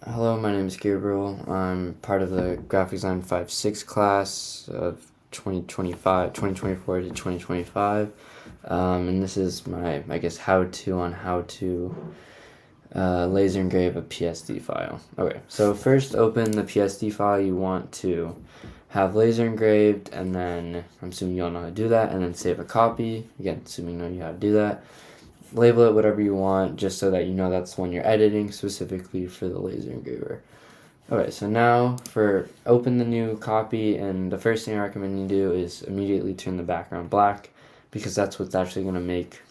Hello, my name is Gabriel. I'm part of the Graphic Design 5-6 class of 2024 to 2025. And this is my, how-to on how to laser engrave a PSD file. Okay, so first open the PSD file you want to have laser engraved, and then I'm assuming you all know how to do that, and then save a copy. Again, assuming you know how to do that. Label it whatever you want, just so that you know that's when you're editing specifically for the laser engraver. Okay, so now for open the new copy, and the first thing I recommend you do is immediately turn the background black, because that's what's actually going to make,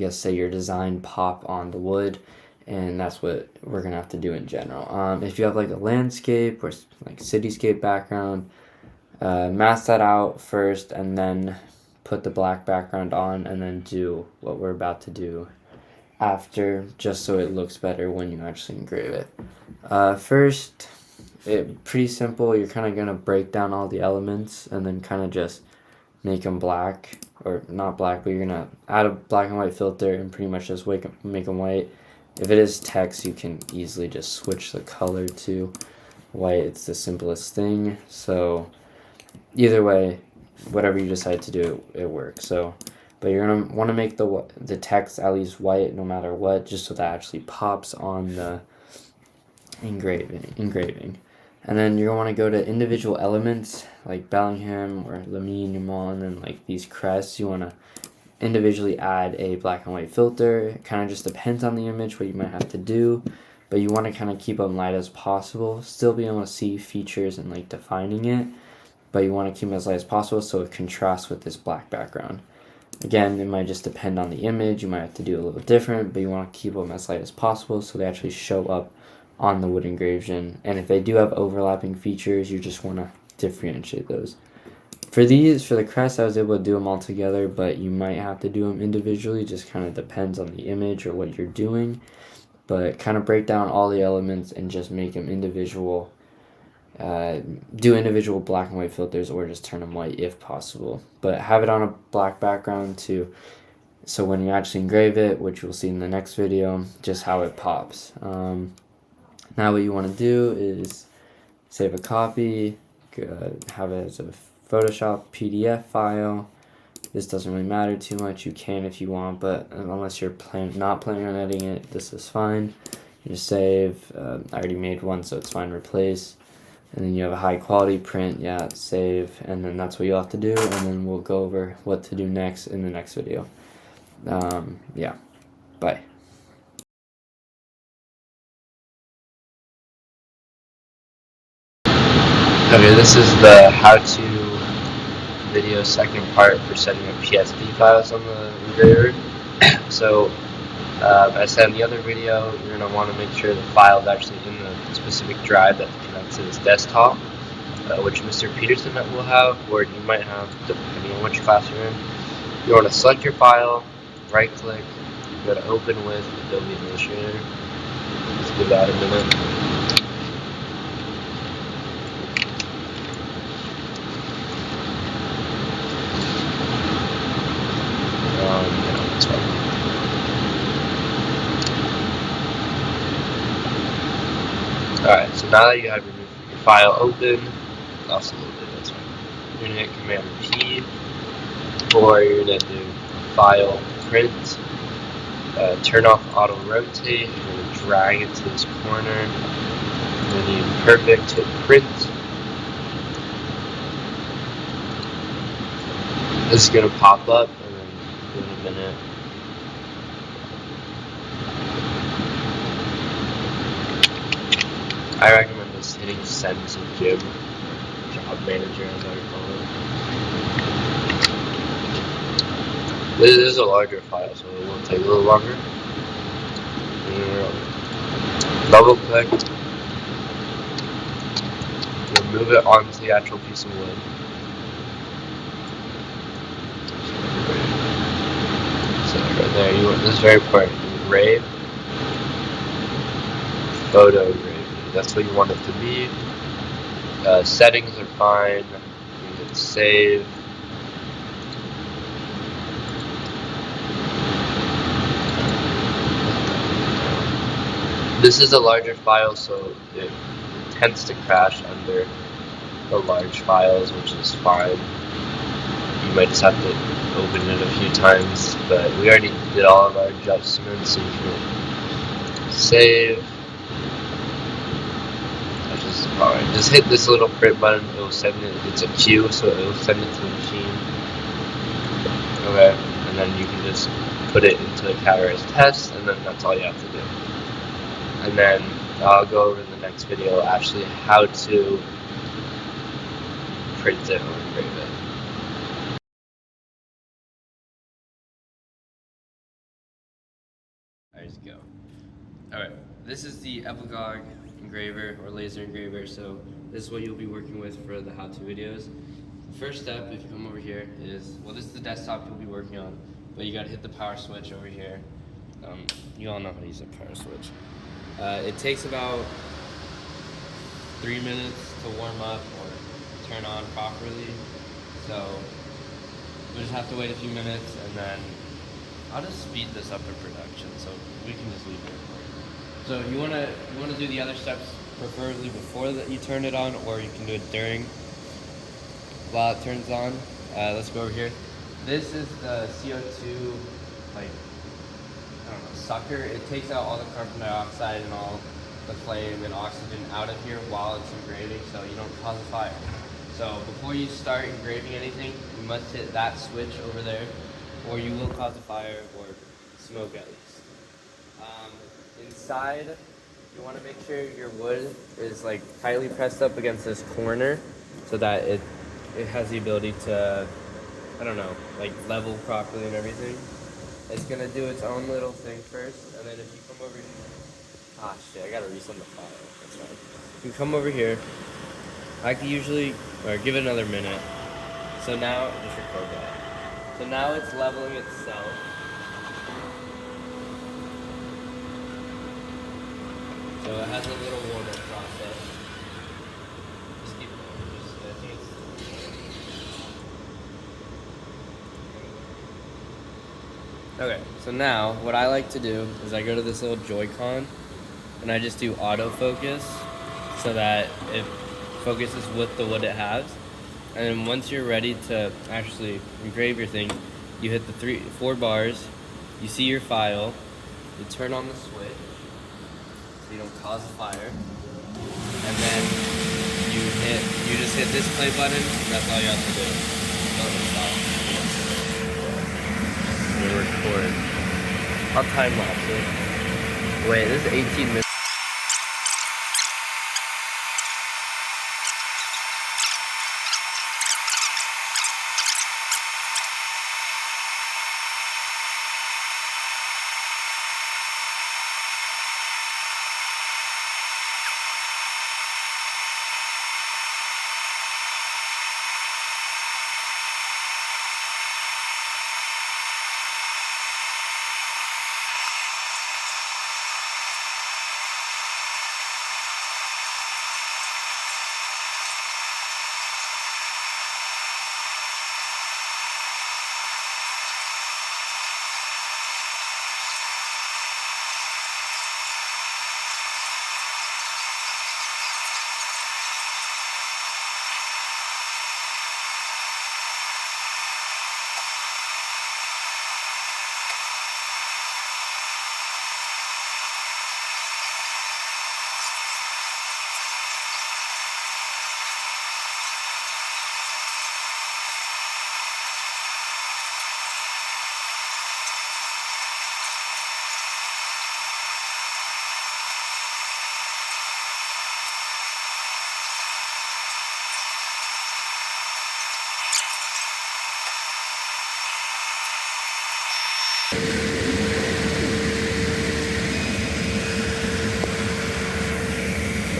say your design pop on the wood, and that's what we're going to have to do in general. If you have like a landscape or like cityscape background, mask that out first, and then put the black background on, and then do what we're about to do after, just so it looks better when you actually engrave it. First, pretty simple. You're kind of going to break down all the elements and then kind of just make them black, or not black, but you're going to add a black and white filter and pretty much just make them white. If it is text, you can easily just switch the color to white. It's the simplest thing. So either way, whatever you decide to do, it works. So, but you're gonna want to make the text at least white no matter what, just so that actually pops on the engraving. And then you're gonna want to go to individual elements like Bellingham or Lamine, and then like these crests. You want to individually add a black and white filter. It kind of just depends on the image what you might have to do, but you want to kind of keep them light as possible. Still be able to see features and like defining it, but you want to keep them as light as possible so it contrasts with this black background. Again, it might just depend on the image. You might have to do a little different, but you want to keep them as light as possible so they actually show up on the wood engraving. And if they do have overlapping features, you just want to differentiate those. For the crest, I was able to do them all together, but you might have to do them individually. Just kind of depends on the image or what you're doing. But kind of break down all the elements and just make them individual. Do individual black and white filters, or just turn them white if possible. But have it on a black background too, so when you actually engrave it, which you'll see in the next video, just how it pops. Now what you want to do is save a copy, have it as a Photoshop PDF file. This doesn't really matter too much. You can if you want, but unless you're not planning on editing it, this is fine. You just save. I already made one, so it's fine. Replace. And then you have a high quality print, save, and then that's what you'll have to do, and then we'll go over what to do next in the next video. Bye. Okay, this is the how-to video second part for setting up PSD files on the engraver. So, as I said in the other video, you're going to want to make sure the file is actually in the specific drive that connects to this desktop, which Mr. Peterson will have, or you might have, depending on which class you're in. You want to select your file, right-click, go to Open with Adobe Illustrator. Let's give that a minute. That's fine. Alright, so now that you have your file open, also open, that's fine. You're going to hit Command P, or you're going to do File, Print, turn off Auto Rotate, you're going to drag it to this corner, and then you perfect, hit Print. This is going to pop up, and then in a minute. I recommend just hitting Send to Jim, Job Manager, as I call it. This is a larger file, so it will take a little longer. Double click, you'll move it onto the actual piece of wood. So right there, this is very important. Engrave, photo engraving. That's what you want it to be. Settings are fine. You hit save. This is a larger file, so it tends to crash under the large files, which is fine. You might just have to open it a few times, but we already did all of our adjustments, so you can save. Alright, just hit this little print button, it will send it, it's a queue, so it will send it to the machine. Okay, and then you can just put it into the counter as test, and then that's all you have to do. And then I'll go over in the next video actually how to print it or engrave it. Alright, let's go. Alright, this is the Epigog engraver or laser engraver, so this is what you'll be working with for the how-to videos. The first step, if you come over here, is, well, this is the desktop you'll be working on, but you gotta hit the power switch over here. You all know how to use a power switch. It takes about 3 minutes to warm up or turn on properly, so we just have to wait a few minutes, and then I'll just speed this up in production, so we can just leave it. So you wanna do the other steps preferably before that you turn it on, or you can do it during while it turns on. Let's go over here. This is the CO2, like, I don't know, sucker. It takes out all the carbon dioxide and all the flame and oxygen out of here while it's engraving, so you don't cause a fire. So before you start engraving anything, you must hit that switch over there, or you will cause a fire or smoke at least. Inside, you want to make sure your wood is like tightly pressed up against this corner so that it has the ability to, I don't know, like level properly and everything. It's gonna do its own little thing first, and then if you come over here, ah shit, I gotta resend the file, that's fine. You come over here, I can usually, or give it another minute. So now, just record that. So now it's leveling itself. So it has a little warm-up process. Just keep going. I think it's... Okay, so now what I like to do is I go to this little Joy-Con and I just do autofocus so that it focuses with the wood it has. And then once you're ready to actually engrave your thing, you hit the 4 bars, you see your file, you turn on the switch so you don't cause a fire, and then you just hit this play button, and that's all you have to do. Don't stop. You record. I'll time lapse it. Wait, this is 18 minutes.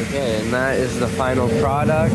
Okay, and that is the final product.